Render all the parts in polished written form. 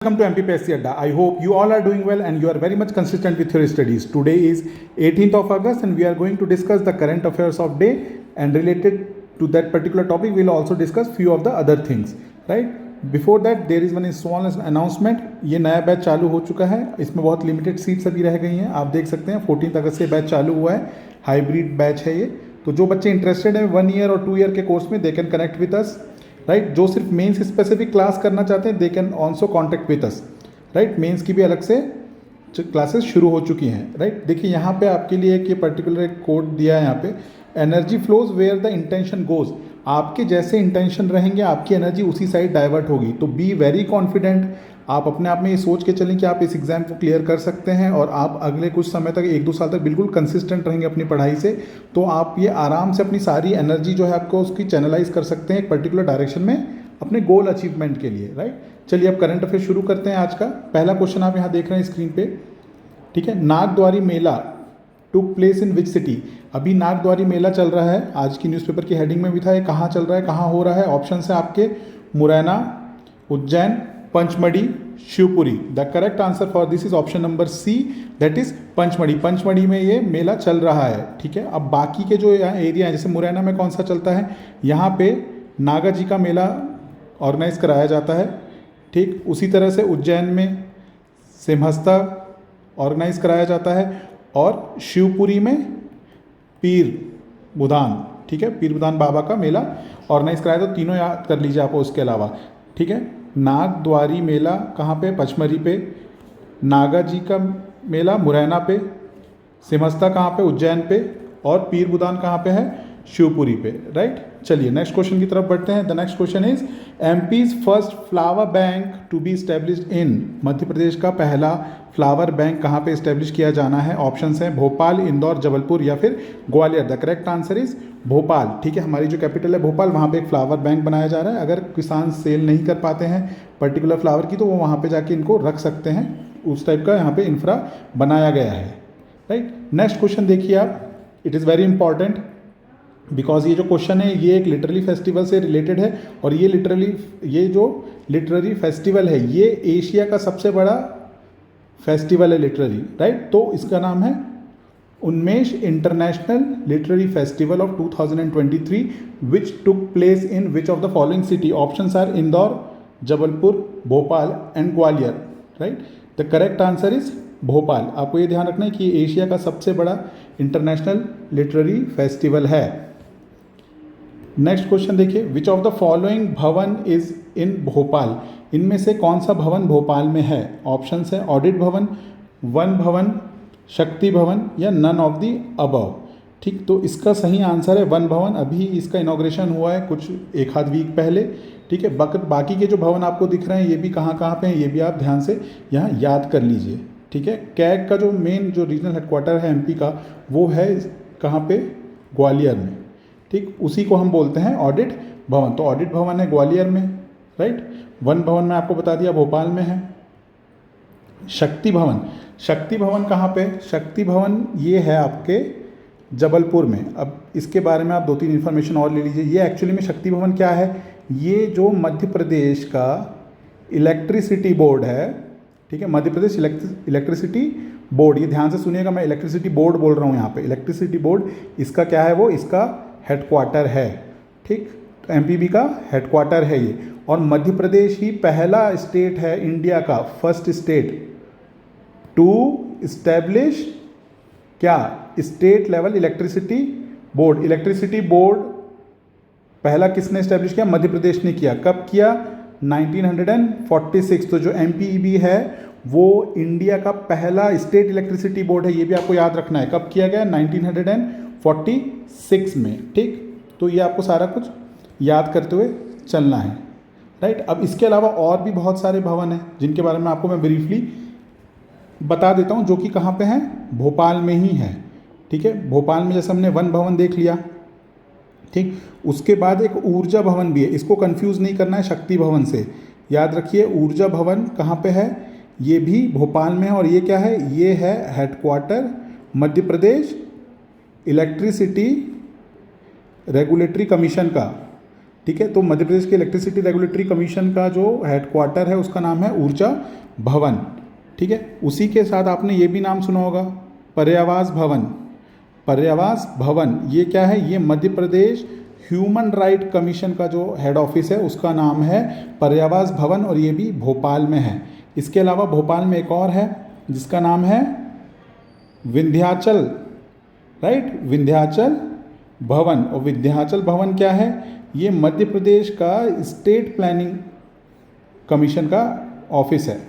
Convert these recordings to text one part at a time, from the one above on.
Welcome to MPPSC Adda. I hope you all are doing well and you are very much consistent with your studies. Today is 18th of August and we are going to discuss the current affairs of day, and related to that particular topic we will also discuss few of the other things, right? Before that there is one small announcement. ये नया batch चालू हो चुका है, इसमें बहुत limited seats अभी रह गई हैं. आप देख सकते हैं 14 अगस्त से बैच चालू हुआ है. हाइब्रिड बैच है ये. तो जो बच्चे इंटरेस्टेड हैं 1 ईयर और 2 ईयर के कोर्स में they can connect with us, right. जो सिर्फ मेंस स्पेसिफिक क्लास करना चाहते हैं they can also contact with us, right. Mains की भी अलग से क्लासेस शुरू हो चुकी हैं, राइट. देखिए यहाँ पे आपके लिए एक ये पर्टिकुलर एक कोड दिया है यहाँ पे, energy flows where the intention goes. आपके जैसे इंटेंशन रहेंगे आपकी एनर्जी उसी साइड डाइवर्ट होगी. तो बी वेरी कॉन्फिडेंट. आप अपने आप में ये सोच के चलें कि आप इस एग्ज़ाम को क्लियर कर सकते हैं और आप अगले कुछ समय तक 1-2 साल तक बिल्कुल कंसिस्टेंट रहेंगे अपनी पढ़ाई से. तो आप ये आराम से अपनी सारी एनर्जी जो है आपको उसकी चैनलाइज कर सकते हैं एक पर्टिकुलर डायरेक्शन में अपने गोल अचीवमेंट के लिए, राइट. चलिए अब करंट अफेयर शुरू करते हैं. आज का पहला क्वेश्चन आप यहाँ देख रहे हैं स्क्रीन पे, ठीक है. Nagdwari mela took place in which city. अभी नागद्वारी मेला चल रहा है, आज की न्यूज़पेपर की हेडिंग में भी था. ये कहाँ चल रहा है, कहाँ हो रहा है. ऑप्शन है आपके Morena, Ujjain, Pachmarhi, Shivpuri. The correct answer for this is option number C, that is Pachmarhi. Pachmarhi में ये मेला चल रहा है, ठीक है. अब बाकी के जो यहाँ एरिया हैं, जैसे मुरैना में कौन सा चलता है, यहाँ पे नागा जी का मेला ऑर्गेनाइज कराया जाता है, ठीक. उसी तरह से उज्जैन में सिमहस्ता ऑर्गेनाइज कराया जाता है और शिवपुरी में पीर बुदान, ठीक है, पीर बुदान बाबा का मेला ऑर्गेनाइज कराया. तो तीनों याद कर लीजिए आप उसके अलावा, ठीक है. नागद्वारी मेला कहाँ पे, पचमढ़ी पे. नागा जी का मेला मुरैना पे. सिमहस्ता कहाँ पे, उज्जैन पे. और पीर बुदान कहाँ पे है, शिवपुरी पे, राइट. चलिए नेक्स्ट क्वेश्चन की तरफ बढ़ते हैं. The next question is MP's first flower bank to be established in. Madhya Pradesh का पहला फ्लावर बैंक कहाँ पे एस्टेब्लिश किया जाना है. ऑप्शंस हैं भोपाल, इंदौर, जबलपुर या फिर Gwalior. The correct answer is Bhopal, ठीक है. हमारी जो कैपिटल है भोपाल, वहाँ पे एक फ्लावर बैंक बनाया जा रहा है. अगर किसान सेल नहीं कर पाते हैं पर्टिकुलर फ्लावर की तो वो वहाँ पे जाके इनको रख सकते हैं. उस टाइप का यहाँ पे इंफ्रा बनाया गया है, राइट. नेक्स्ट क्वेश्चन देखिए आप. It is very important because ये जो क्वेश्चन है ये एक लिटरेरी फेस्टिवल से रिलेटेड है. और ये जो लिटरेरी फेस्टिवल है ये एशिया का सबसे बड़ा फेस्टिवल है लिटरेरी, राइट. तो इसका नाम है Unmesh international literary festival of 2023 which took place in which of the following city. Options are Indore, Jabalpur, Bhopal and Gwalior, right. The correct answer is Bhopal. आपको ये ध्यान रखना है कि एशिया का सबसे बड़ा इंटरनेशनल लिटरेरी फेस्टिवल है. नेक्स्ट क्वेश्चन देखिए. विच ऑफ द फॉलोइंग भवन इज इन भोपाल. इनमें से कौन सा भवन भोपाल में है. ऑप्शंस है ऑडिट भवन, वन भवन, शक्ति भवन या नन ऑफ दी अबव, ठीक. तो इसका सही आंसर है वन भवन. अभी इसका इनॉग्रेशन हुआ है कुछ एक आध वीक पहले, ठीक है. बाकी के जो भवन आपको दिख रहे हैं ये भी कहाँ कहाँ पे हैं ये भी आप ध्यान से यहाँ याद कर लीजिए, ठीक है. कैग का जो मेन जो रीजनल हेडक्वार्टर है एमपी का वो है कहाँ पे, ग्वालियर में, ठीक. उसी को हम बोलते हैं ऑडिट भवन. तो ऑडिट भवन है ग्वालियर में, राइट. वन भवन में आपको बता दिया भोपाल में है. शक्ति भवन, शक्ति भवन कहाँ पे, शक्ति भवन ये है आपके जबलपुर में. अब इसके बारे में आप 2-3 इन्फॉर्मेशन और ले लीजिए. ये एक्चुअली में शक्ति भवन क्या है, ये जो मध्य प्रदेश का इलेक्ट्रिसिटी बोर्ड है, ठीक है. मध्य प्रदेश इलेक्ट्रिसिटी बोर्ड, ये ध्यान से सुनिएगा, मैं इलेक्ट्रिसिटी बोर्ड बोल रहा हूँ यहाँ पे. इलेक्ट्रिसिटी बोर्ड इसका क्या है, वो इसका हेडक्वार्टर है, ठीक. तो एमपीबी का हेडक्वार्टर है ये. और मध्य प्रदेश ही पहला स्टेट है इंडिया का, फर्स्ट स्टेट टू इस्टेब्लिश क्या, state level electricity board. Electricity board पहला किसने इस्टेब्लिश किया, मध्य प्रदेश ने किया. कब किया, 1946. तो जो एमपीईबी है वो इंडिया का पहला स्टेट इलेक्ट्रिसिटी बोर्ड है. ये भी आपको याद रखना है. कब किया गया, 1946 में, ठीक. तो ये आपको सारा कुछ याद करते हुए चलना है, राइट. अब इसके अलावा और भी बहुत सारे भवन हैं जिनके बारे में आपको मैं ब्रीफली बता देता हूँ, जो कि कहाँ पे हैं, भोपाल में ही है, ठीक है. भोपाल में जैसे हमने वन भवन देख लिया, ठीक. उसके बाद एक ऊर्जा भवन भी है, इसको कंफ्यूज नहीं करना है शक्ति भवन से. याद रखिए ऊर्जा भवन कहाँ पे है, ये भी भोपाल में है. और ये क्या है, ये है headquarter Madhya Pradesh electricity regulatory commission का, ठीक है। तो मध्य प्रदेश के इलेक्ट्रिसिटी रेगुलेटरी कमीशन का जो हेडक्वार्टर है उसका नाम है ऊर्जा भवन, ठीक है। उसी के साथ आपने ये भी नाम सुना होगा, पर्यावास भवन। पर्यावास भवन ये क्या है, ये Madhya Pradesh human right commission का जो हेड ऑफिस है उसका नाम है पर्यावास भवन, और ये भी भोपाल में है। इसके अलावा भोपाल में एक और है जिसका नाम है विंध्याचल, राइट, विंध्याचल भवन। और विंध्याचल भवन क्या है, ये मध्य प्रदेश का स्टेट प्लानिंग कमीशन का ऑफिस है,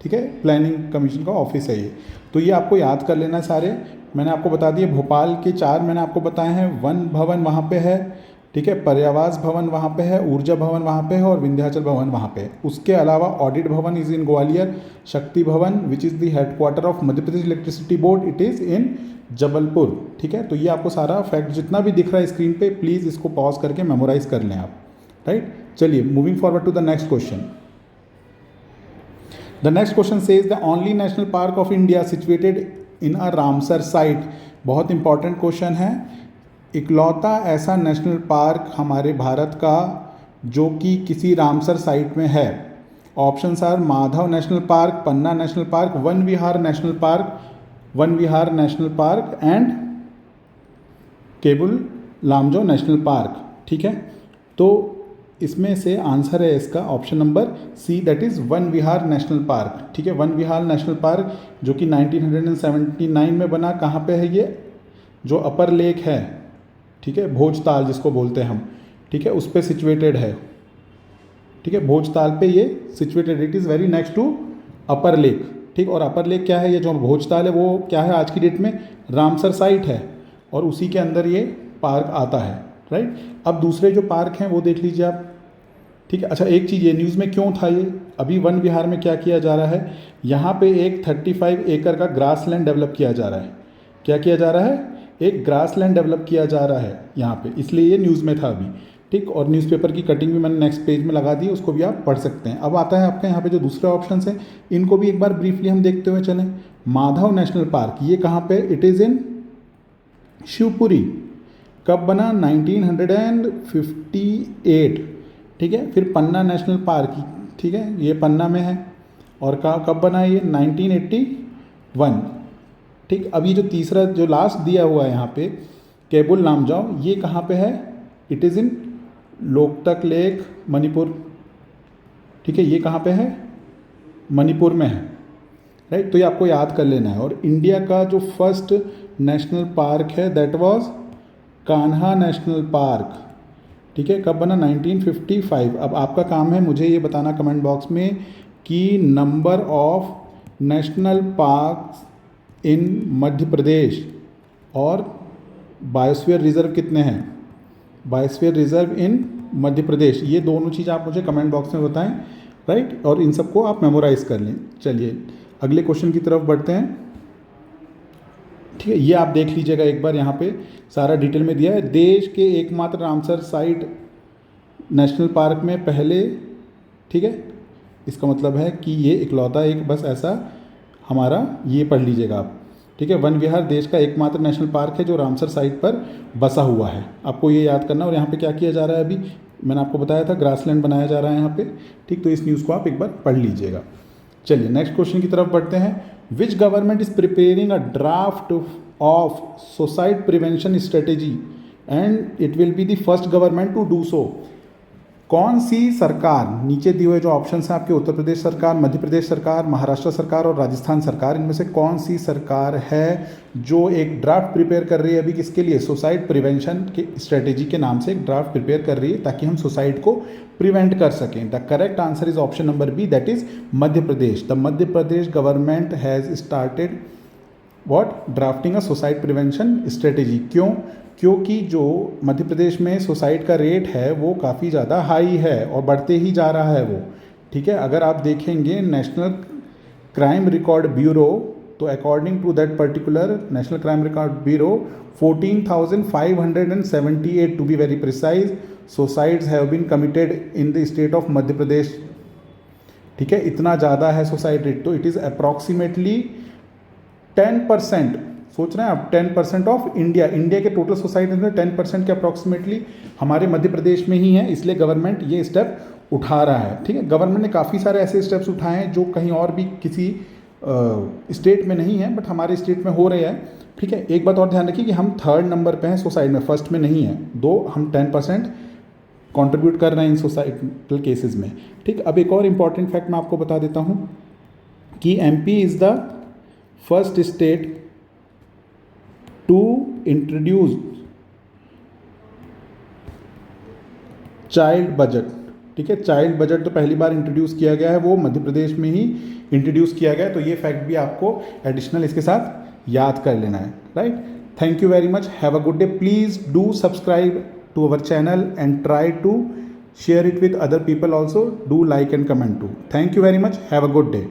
ठीक है, प्लानिंग कमीशन का ऑफिस है ये। तो ये आपको याद कर लेना सारे, मैंने आपको बता दिए भोपाल के 4 मैंने आपको बताए हैं। वन भवन वहाँ पे है, ठीक है, पर्यावास भवन वहाँ पे है, ऊर्जा भवन वहाँ पे है, और विंध्याचल भवन वहाँ पे है। उसके अलावा ऑडिट भवन इज़ इन ग्वालियर, शक्ति भवन which is the headquarter of Madhya Pradesh electricity board, it is in Jabalpur, ठीक है। तो ये आपको सारा फैक्ट जितना भी दिख रहा है स्क्रीन पे प्लीज़ इसको पॉज करके मेमोराइज कर लें आप, राइट। चलिए moving forward to the next question. The next question says the only national park of India situated in a Ramsar site. बहुत इंपॉर्टेंट क्वेश्चन है, इकलौता ऐसा नेशनल पार्क हमारे भारत का जो कि किसी रामसर साइट में है। Options are Madhav national park, Panna national park, Van Vihar national park, Van Vihar national park and Keibul Lamjao national park, ठीक है। तो इसमें से आंसर है इसका option number C, that is Van Vihar national park, ठीक है। वन विहार नेशनल पार्क जो कि 1979 में बना, कहाँ पे है ये, जो अपर लेक है, ठीक है, भोजताल जिसको बोलते हैं हम, ठीक है, उस पर सिचुएटेड है, ठीक है, भोजताल पे ये situated, it is very next to upper lake, ठीक। और अपर लेक क्या है, ये जो भोजताल है वो क्या है आज की डेट में रामसर साइट है, और उसी के अंदर ये पार्क आता है, राइट। अब दूसरे जो पार्क हैं वो देख लीजिए आप, ठीक है। अच्छा एक चीज़, ये न्यूज़ में क्यों था ये, अभी वन विहार में क्या किया जा रहा है, यहाँ पे एक 35 एकड़ का ग्रास लैंड डेवलप किया जा रहा है। क्या किया जा रहा है, एक ग्रास लैंड डेवलप किया जा रहा है यहाँ पे, इसलिए ये न्यूज़ में था अभी, ठीक। और न्यूज़पेपर की कटिंग भी मैंने नेक्स्ट पेज में लगा दी, उसको भी आप पढ़ सकते हैं। अब आता है आपके यहाँ पे जो दूसरे ऑप्शन हैं, इनको भी एक बार ब्रीफली हम देखते हुए चलें। माधव नेशनल पार्क ये कहाँ पे, इट इज़ इन शिवपुरी। कब बना, 1958, ठीक है। फिर पन्ना नेशनल पार्क, ठीक है, ये पन्ना में है, और कब बना ये, 1981, ठीक। अब ये जो तीसरा जो लास्ट दिया हुआ है यहाँ पे केबुल लामजाओ, ये कहाँ पे है, it is in Loktak lake Manipur, ठीक है, ये कहाँ पे है, मणिपुर में है, राइट। तो ये आपको याद कर लेना है। और इंडिया का जो फर्स्ट नेशनल पार्क है that was Kanha national park, ठीक है, कब बना, 1955। अब आपका काम है मुझे ये बताना कमेंट बॉक्स में कि number of national parks in Madhya Pradesh और बायोस्फीयर रिजर्व कितने हैं, बायोस्फीयर रिजर्व इन मध्य प्रदेश, ये दोनों चीज़ आप मुझे कमेंट बॉक्स में बताएं, राइट। और इन सबको आप मेमोराइज कर लें। चलिए अगले क्वेश्चन की तरफ बढ़ते हैं, ठीक है। ये आप देख लीजिएगा एक बार, यहाँ पे सारा डिटेल में दिया है। देश के एकमात्र रामसर साइट नेशनल पार्क में पहले, ठीक है, इसका मतलब है कि ये इकलौता एक बस ऐसा हमारा, ये पढ़ लीजिएगा आप, ठीक है। वन विहार देश का एकमात्र नेशनल पार्क है जो रामसर साइट पर बसा हुआ है, आपको ये याद करना। और यहाँ पे क्या किया जा रहा है, अभी मैंने आपको बताया था ग्रासलैंड बनाया जा रहा है यहाँ पे, ठीक। तो इस न्यूज़ को आप एक बार पढ़ लीजिएगा। चलिए नेक्स्ट क्वेश्चन की तरफ बढ़ते हैं। Which government is preparing a draft of suicide prevention strategy and it will be the first government to do so. कौन सी सरकार, नीचे दिए हुए जो ऑप्शन हैं आपके, उत्तर प्रदेश सरकार, मध्य प्रदेश सरकार, महाराष्ट्र सरकार और राजस्थान सरकार, इनमें से कौन सी सरकार है जो एक ड्राफ्ट प्रिपेयर कर रही है अभी, किसके लिए, सुसाइड प्रिवेंशन के स्ट्रेटेजी के नाम से एक ड्राफ्ट प्रिपेयर कर रही है ताकि हम सुसाइड को प्रिवेंट कर सकें। The correct answer is option number B, that is Madhya Pradesh. The Madhya Pradesh government has started what, drafting a suicide prevention strategy. क्यों, क्योंकि जो मध्य प्रदेश में सुसाइड का रेट है वो काफ़ी ज़्यादा हाई है और बढ़ते ही जा रहा है वो, ठीक है। अगर आप देखेंगे नेशनल क्राइम रिकॉर्ड ब्यूरो, तो according to that particular national crime record bureau 14,578 to be very precise suicides have been committed in the state of Madhya Pradesh, ठीक है। इतना ज़्यादा है सुसाइड रेट, तो इट इज़ अप्रॉक्सीमेटली 10% सोच रहे हैं आप 10% ऑफ इंडिया के टोटल सोसाइटी में 10% के अप्रॉक्सीमेटली हमारे मध्य प्रदेश में ही है, इसलिए गवर्नमेंट ये स्टेप उठा रहा है। ठीक है, गवर्नमेंट ने काफ़ी सारे ऐसे स्टेप्स उठाए हैं जो कहीं और भी किसी स्टेट में नहीं है, बट हमारे स्टेट में हो रहे हैं। ठीक है, एक बात और ध्यान रखिए कि हम 3rd नंबर पे हैं सोसाइटी में, फर्स्ट में नहीं है, दो हम 10% कंट्रीब्यूट कर रहे हैं इन सोसाइटल केसेस में। ठीक, अब एक और इम्पॉर्टेंट फैक्ट मैं आपको बता देता हूँ कि MP is the first state to introduce child budget. ठीक है, चाइल्ड बजट तो पहली बार इंट्रोड्यूस किया गया है, वो मध्य प्रदेश में ही इंट्रोड्यूस किया गया है, तो ये फैक्ट भी आपको एडिशनल इसके साथ याद कर लेना है। Right, thank you very much, have a good day. Please do subscribe to our channel and try to share it with other people also. Do like and comment too. Thank you very much. Have a good day.